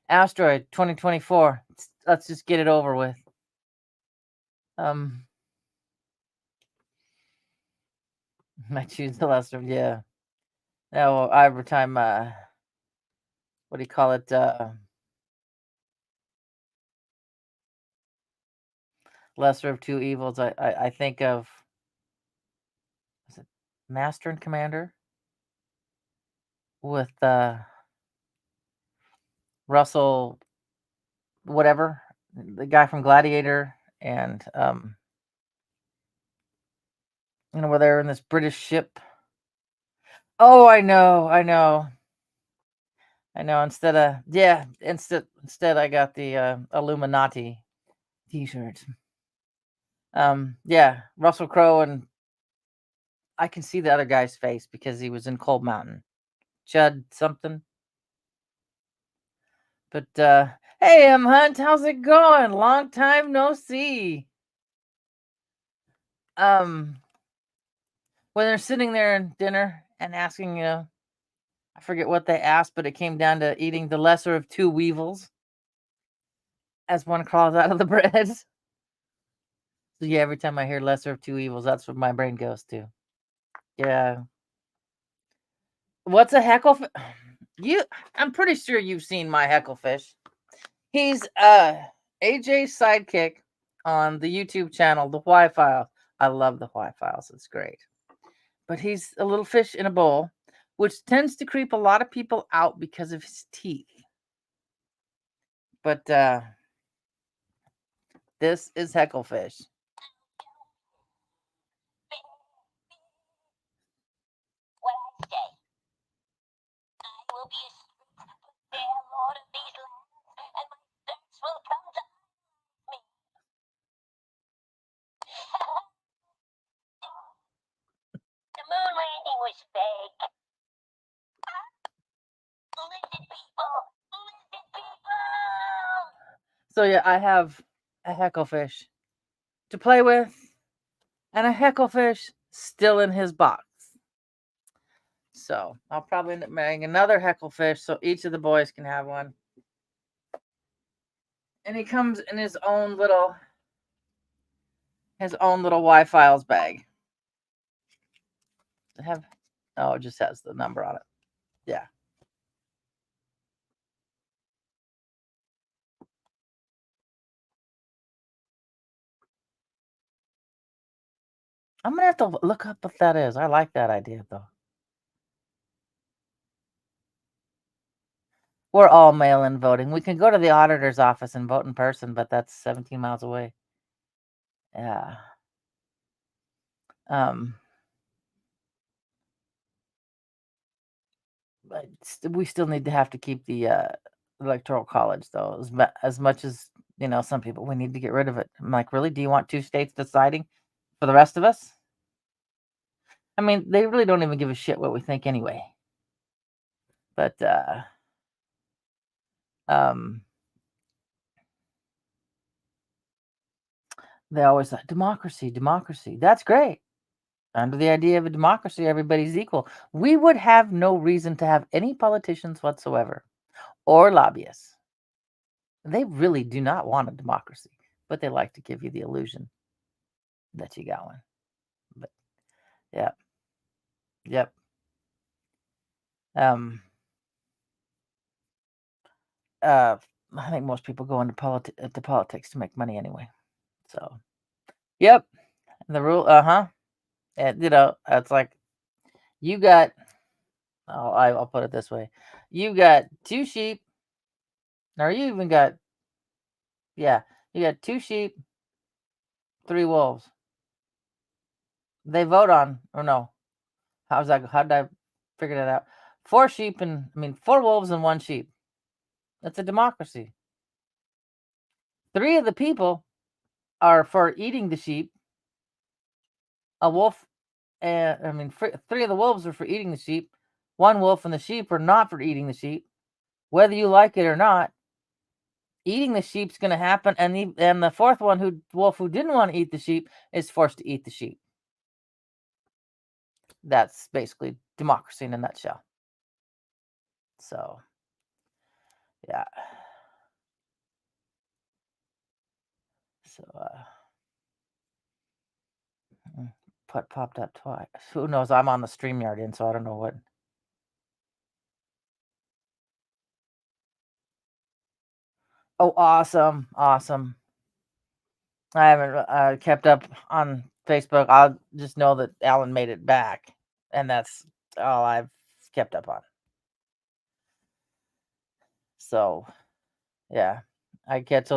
Asteroid 2024. Let's just get it over with. I choose the lesser. Yeah. Now every time what do you call it? Lesser of two evils. I think of, is it Master and Commander with Russell, whatever, the guy from Gladiator, and where they're in this British ship. Oh, I know. Instead, I got the Illuminati T-shirt. Yeah, Russell Crowe, and I can see the other guy's face because he was in Cold Mountain. Judd something. But hey, Hunt, how's it going? Long time no see. When they're sitting there in dinner and asking, I forget what they asked, but it came down to eating the lesser of two weevils as one crawls out of the bread. So yeah, every time I hear lesser of two evils, that's what my brain goes to. Yeah. What's a heckle? I'm pretty sure you've seen my hecklefish. He's AJ's sidekick on the YouTube channel, The Why Files. I love The Why Files. It's great. But he's a little fish in a bowl, which tends to creep a lot of people out because of his teeth. But this is hecklefish. So yeah, I have a hecklefish to play with and a hecklefish still in his box. So I'll probably end up marrying another hecklefish so each of the boys can have one. And he comes in his own little Y Files bag. It just has the number on it. Yeah. I'm gonna have to look up what that is. I like that idea though. We're all mail-in voting. We can go to the auditor's office and vote in person, but that's 17 miles away. Yeah. But we still need to have to keep the electoral college though, as much as some people, we need to get rid of it. I'm like, really? Do you want two states deciding for the rest of us? I mean, they really don't even give a shit what we think anyway. But they always say democracy. That's great. Under the idea of a democracy, everybody's equal. We would have no reason to have any politicians whatsoever or lobbyists. They really do not want a democracy, but they like to give you the illusion that you got one. But yeah. Yep. I think most people go into politics to make money anyway. So, yep. The rule, it's like you got. I'll put it this way: you got two sheep, or you even got, you got two sheep, three wolves. They vote on, or no? How's that? How did I figure that out? Four wolves and one sheep. That's a democracy. Three of the people are for eating the sheep. A wolf, three of the wolves are for eating the sheep. One wolf and the sheep are not for eating the sheep. Whether you like it or not, eating the sheep's going to happen, and the fourth wolf who didn't want to eat the sheep is forced to eat the sheep. That's basically democracy in a nutshell. So, yeah. So, popped up twice. Who knows? I'm on the StreamYard so I don't know what. Oh, awesome. I haven't kept up on Facebook. I'll just know that Alan made it back, and that's all I've kept up on. So, yeah, I catch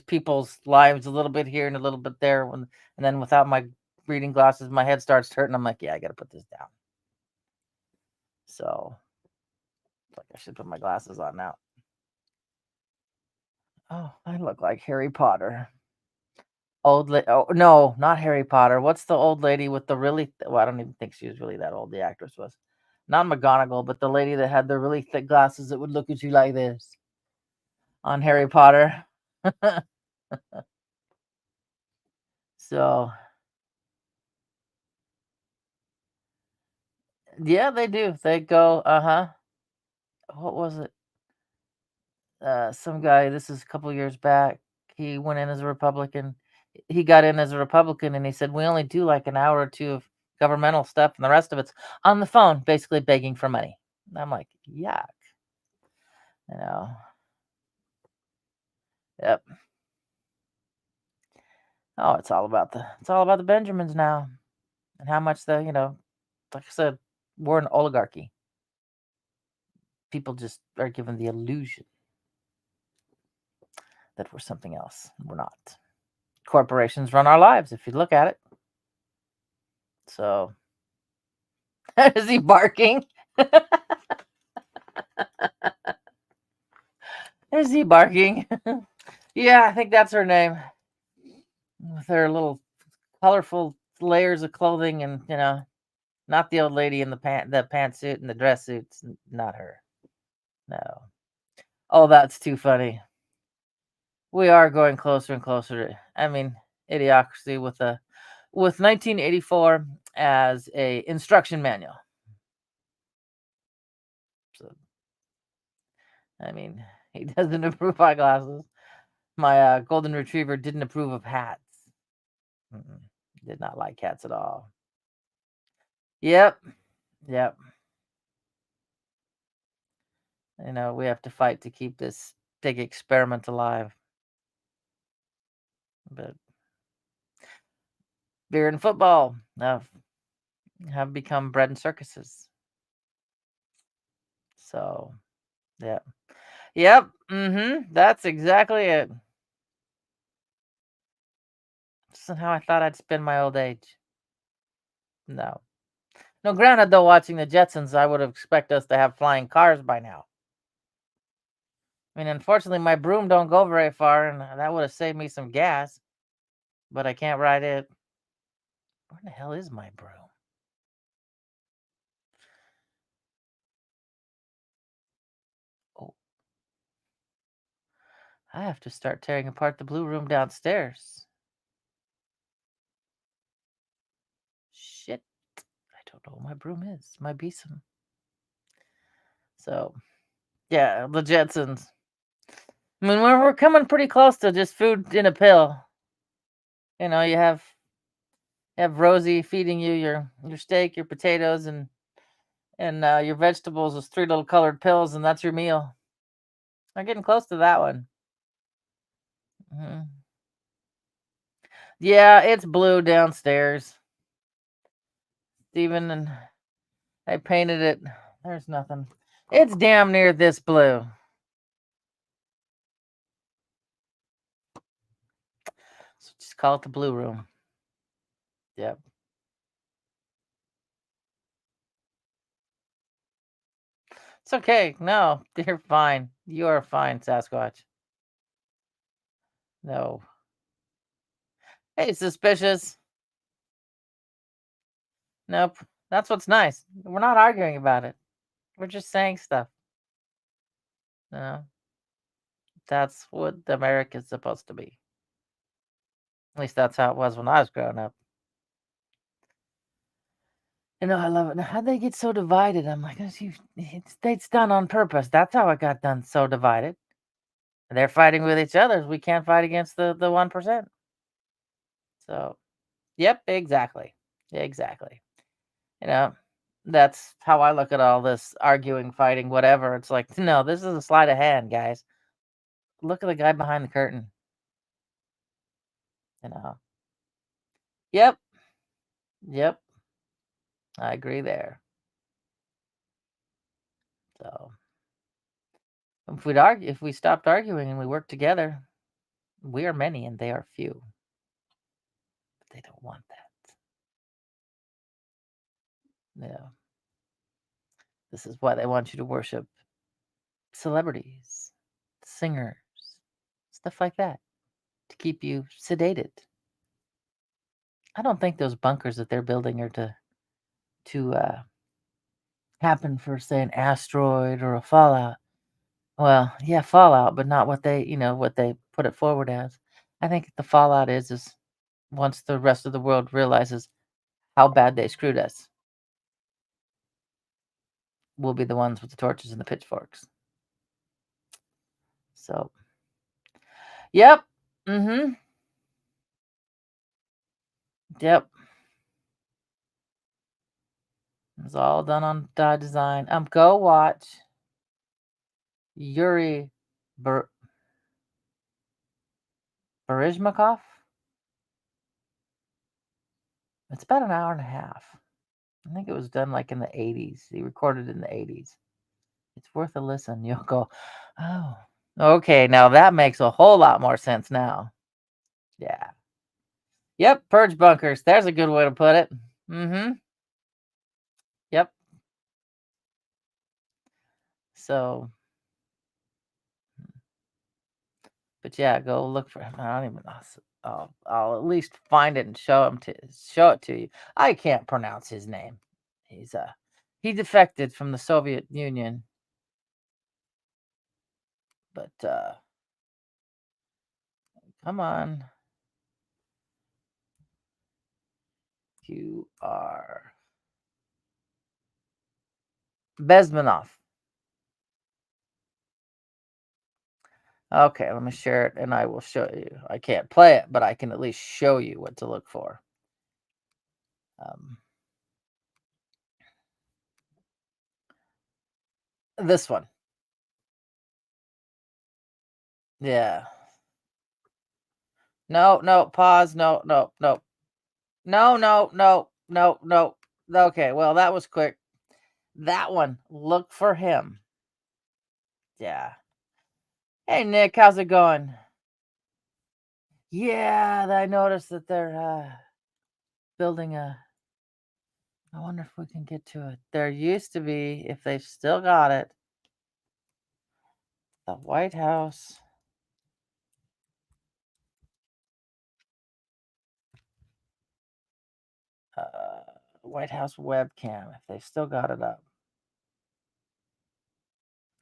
people's lives a little bit here and a little bit there, and then without my reading glasses, my head starts hurting. I'm like, yeah, I got to put this down. So, like, I should put my glasses on now. Oh, I look like Harry Potter. Oh no, not Harry Potter. What's the old lady with the really? Well, I don't even think she was really that old. The actress was not McGonagall, but the lady that had the really thick glasses that would look at you like this on Harry Potter. So, yeah, they do. They go, what was it? Some guy, this is a couple years back, he went in as a Republican. He got in as a Republican and he said, we only do like an hour or two of governmental stuff and the rest of it's on the phone, basically begging for money. And I'm like, yuck. You know. Yep. Oh, it's all about the Benjamins now. And how much like I said, we're an oligarchy. People just are given the illusion that we're something else. We're not. Corporations run our lives, if you look at it. So, is he barking? Is he barking? Yeah, I think that's her name. With her little colorful layers of clothing and, not the old lady in the pantsuit and the dress suits. Not her. No. Oh, that's too funny. We are going closer and closer to, Idiocracy with 1984 as a instruction manual. So, he doesn't approve of eyeglasses. My golden retriever didn't approve of hats. Did not like cats at all. Yep. We have to fight to keep this big experiment alive. But beer and football have become bread and circuses. So, yeah. Yep. That's exactly it. This is how I thought I'd spend my old age. No. No, granted, though, watching the Jetsons, I would have expected us to have flying cars by now. Unfortunately, my broom don't go very far, and that would have saved me some gas. But I can't ride it. Where the hell is my broom? Oh. I have to start tearing apart the blue room downstairs. Shit. I don't know where my broom is. Might be some. So, yeah, the Jetsons. We're coming pretty close to just food in a pill. You have Rosie feeding you your steak, your potatoes, and your vegetables with 3 little colored pills, and that's your meal. I'm getting close to that one. Yeah, it's blue downstairs. Steven and I painted it. There's nothing. It's damn near this blue. So just call it the blue room. Yep. It's okay. No, you're fine. You are fine, Sasquatch. No. Hey, suspicious. Nope. That's what's nice. We're not arguing about it. We're just saying stuff. No. That's what America's supposed to be. At least that's how it was when I was growing up. I love it. How'd they get so divided? I'm like, it's done on purpose. That's how it got done, so divided. They're fighting with each other. We can't fight against the 1%. So, yep, exactly. Exactly. That's how I look at all this arguing, fighting, whatever. It's like, no, this is a sleight of hand, guys. Look at the guy behind the curtain. Yep. Yep. I agree there. So, if we stopped arguing and we worked together, we are many and they are few. But they don't want that. Yeah. This is why they want you to worship celebrities, singers, stuff like that, to keep you sedated. I don't think those bunkers that they're building are to happen for, say, an asteroid or a fallout. Well, yeah, fallout, but not what they put it forward as. I think the fallout is once the rest of the world realizes how bad they screwed us. will be the ones with the torches and the pitchforks. So, yep. Mm-hmm. Yep. It's all done on design. Go watch Yuri Baryshnikov. It's about an hour and a half. I think it was done like in the 80s. He recorded in the 80s. It's worth a listen. You'll go, oh, okay. Now that makes a whole lot more sense now. Yeah. Yep. Purge bunkers. There's a good way to put it. Mm-hmm. Yep. So, but yeah, go look for him. I don't even know. I'll at least find it and show it to you. I can't pronounce his name. He defected from the Soviet Union. But come on. You are Bezmenov. Okay, let me share it and I will show you. I can't play it, but I can at least show you what to look for. This one. Yeah. No, pause. No. No. Okay, well, that was quick. That one. Look for him. Yeah. Hey, Nick, how's it going? Yeah, I noticed that they're building I wonder if we can get to it. There used to be, if they've still got it, the White House. White House webcam, if they've still got it up.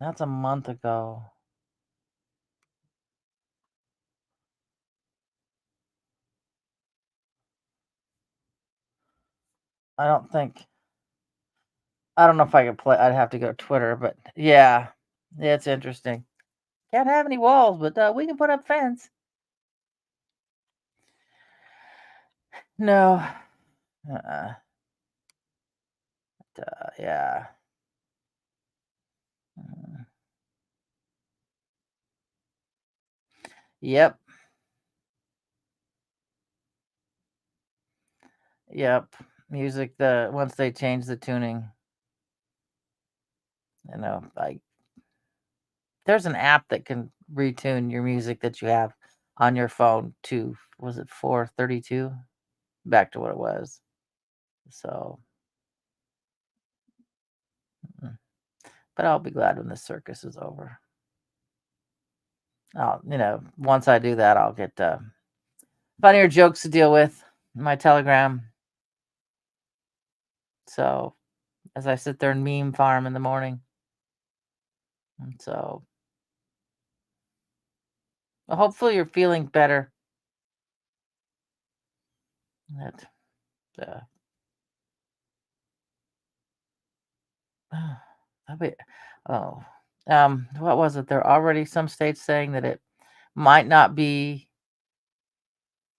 That's a month ago. I don't know if I could play. I'd have to go to Twitter, but yeah, it's interesting. Can't have any walls, but we can put up fence. No. Yeah. Yep. Yep. Music. Once they change the tuning, there's an app that can retune your music that you have on your phone to, was it 432? Back to what it was. So, but I'll be glad when the circus is over. Once I do that, I'll get funnier jokes to deal with in my Telegram. So, as I sit there and meme farm in the morning. And so, well, hopefully you're feeling better. What was it? There are already some states saying that it might not be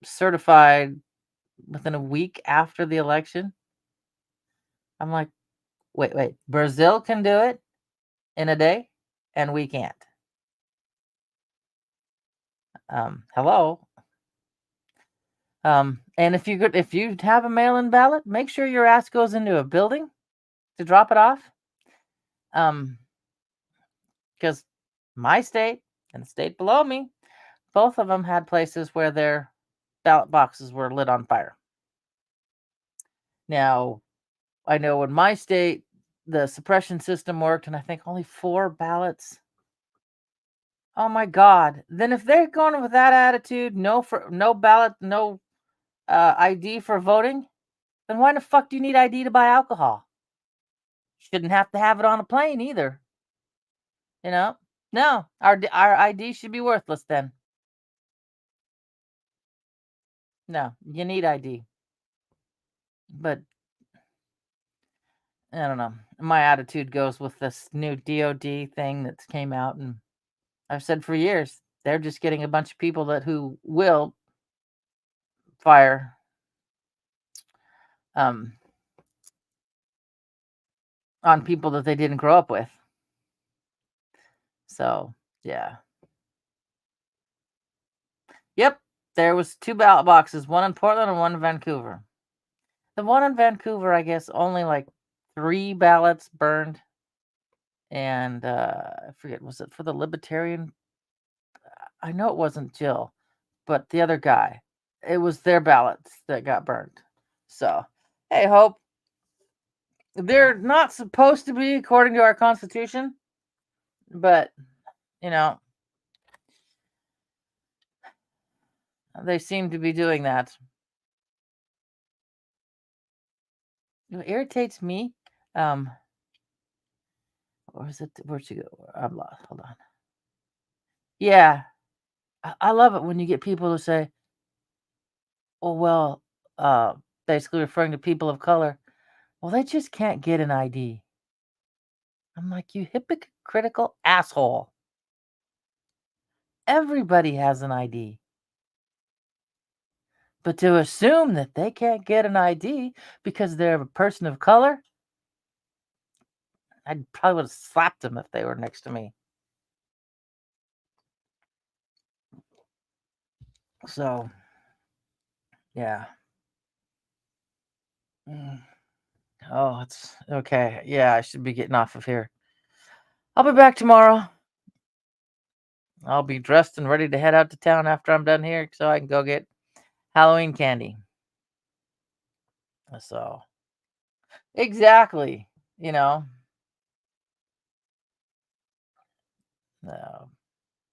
certified within a week after the election. I'm like, wait. Brazil can do it in a day, and we can't. Hello. And if you have a mail-in ballot, make sure your ass goes into a building to drop it off. Because my state and the state below me, both of them had places where their ballot boxes were lit on fire. Now, I know in my state, the suppression system worked, and I think only 4 ballots. Oh my God! Then if they're going with that attitude, no ballot, no ID for voting, then why the fuck do you need ID to buy alcohol? Shouldn't have to have it on a plane either. No, our ID should be worthless then. No, you need ID. But I don't know. My attitude goes with this new DOD thing that came out, and I've said for years they're just getting a bunch of people who will fire um, on people that they didn't grow up with. So yeah. Yep, there was 2 ballot boxes, one in Portland and one in Vancouver. The one in Vancouver, I guess, only like 3 ballots burned, and I forget, was it for the Libertarian? I know it wasn't Jill, but the other guy. It was their ballots that got burned. So, hey, Hope, they're not supposed to be according to our Constitution, but you know, they seem to be doing that. What irritates me, or is it? Where'd she go? I'm lost. Hold on. Yeah, I love it when you get people who say, "Oh well," basically referring to people of color. Well, they just can't get an ID. I'm like, you hypocritical asshole. Everybody has an ID. But to assume that they can't get an ID because they're a person of color, I probably would have slapped them if they were next to me. So, yeah. Oh, it's okay. Yeah, I should be getting off of here. I'll be back tomorrow. I'll be dressed and ready to head out to town after I'm done here so I can go get Halloween candy. So, exactly. You know,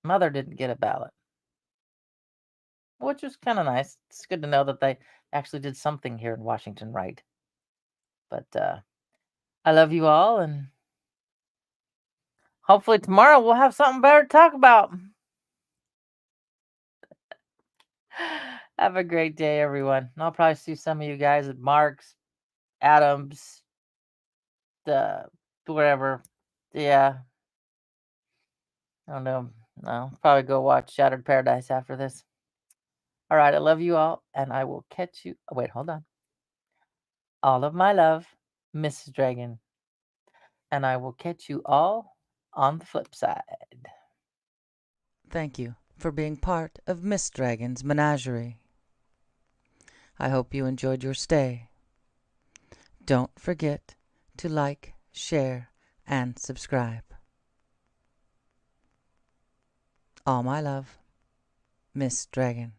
mother didn't get a ballot, which was kind of nice. It's good to know that they actually did something here in Washington right. But I love you all, and hopefully tomorrow we'll have something better to talk about. Have a great day, everyone. I'll probably see some of you guys at Mark's, Adams, the whatever. Yeah, I don't know. I'll probably go watch Shattered Paradise after this. All right, I love you all, and I will catch you. Oh, wait, hold on. All of my love, Mrs. Dragon, and I will catch you all on the flip side. Thank you for being part of Miss Dragon's menagerie. I hope you enjoyed your stay. Don't forget to like, share, and subscribe. All my love, Miss Dragon.